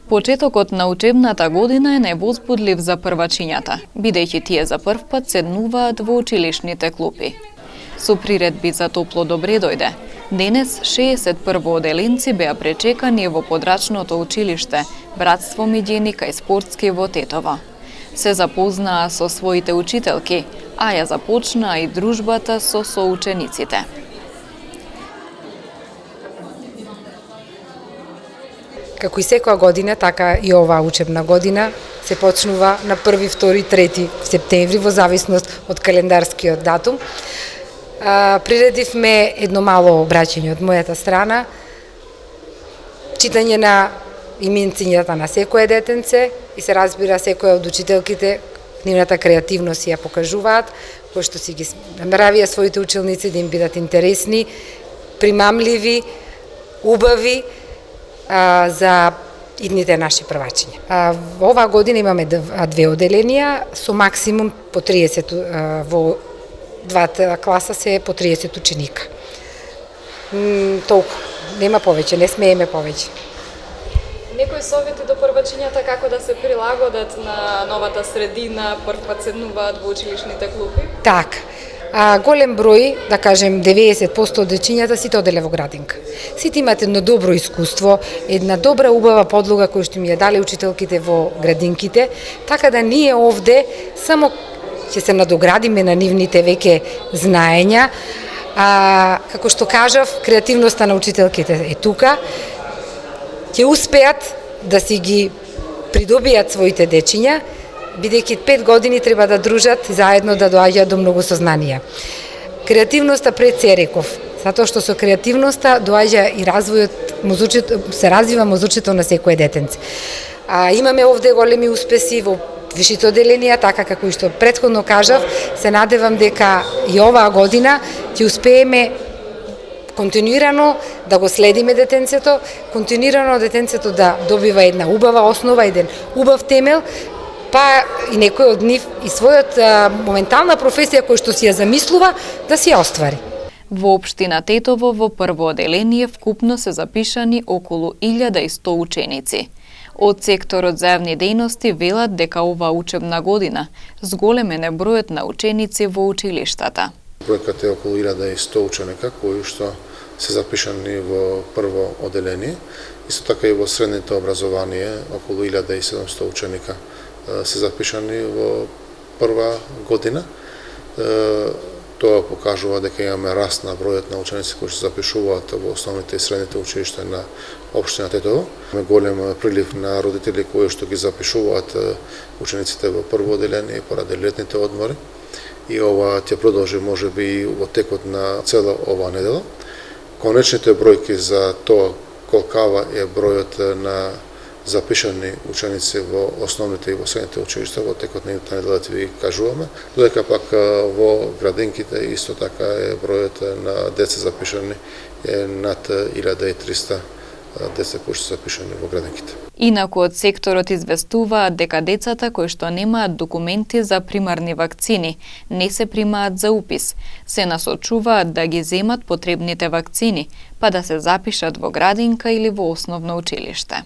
Почетокот на учебната година е невозбудлив за првачињата, бидејќи тие за прв пат седнуваат во училишните клупи. Со приредби за топло добре дојде. Денес 61 оделенци беа пречекани во подрачното училиште Братство Миѓеника и Спортски во Тетово. Се запознаа со своите учителки, а ја започнаа и дружбата со соучениците. Како и секоја година, така и оваа учебна година се почнува на 1, 2, 3 септември во зависност од календарскиот датум. Приредивме едно мало обраќање од мојата страна, читање на именцињата на секое детенце и се разбира секоја од учителките нивната креативност ја покажуваат, кои што си ги направија своите ученици да им бидат интересни, примамливи, убави, за идните наши првачиња. Оваа година имаме 2 оделенија со максимум по 30 во двата класа се по 30 ученика. Толку, нема повеќе, не смееме повеќе. Некои совети до првачињата како да се прилагодат на новата средина, прв пат седнуваат во училишните клупи? Така. Голем број, да кажем 90% од дечињата сите оделе во градинка. Сите имаат едно добро искуство, една добра убава подлога која што ми ја дале учителките во градинките, така да ние овде само ќе се надоградиме на нивните веќе знаења. Како што кажав, креативноста на учителките е тука. Ќе успеат да си ги придобијат своите дечиња, бидејќи 5 години треба да дружат заедно да доаѓаат до многу сознанија. Креативноста пред се реков, затоа што со креативноста доаѓа и развојот, се развива мозочето на секое детенце. Имаме овде големи успеси во висшите оделенија, така како и што претходно кажав, се надевам дека и оваа година ќе успееме континуирано да го следиме детенцето, континуирано детенцето да добива една убава основа, еден убав темел, па и некој од нив и својот моментална професија која што си ја замислува да си ја оствари. Во општина Тетово во прво оделение вкупно се запишани околу 1100 ученици. Од секторот за јавни дејности велат дека оваа учебна година зголемен е бројот на ученици во училиштата. Бројката е околу 1100 ученика кои што се запишани во прво оделение. Исто така и во средното образование околу 1700 ученика се запишани во прва година. Тоа покажува дека имаме раст на бројот на ученици кои се запишуваат во основните и средните училишта на општина Тетово. Имаме голем прилив на родители кои што ги запишуваат учениците во прво оделение поради летните одмори. И ова ќе продолжи можеби во текот на цела оваа недела. Конечните бројки за тоа колкава е бројот на запишани ученици во основните и во средните училишта во текот на едната недела ќе ви кажуваме, додека пак во градинките исто така е бројот на деца запишани е над 1300 деца кои се запишани во градинките. Инаку од секторот известуваат дека децата кои што немаат документи за примарни вакцини не се примаат за упис, се насочуваат да ги земат потребните вакцини, па да се запишат во градинка или во основно училиште.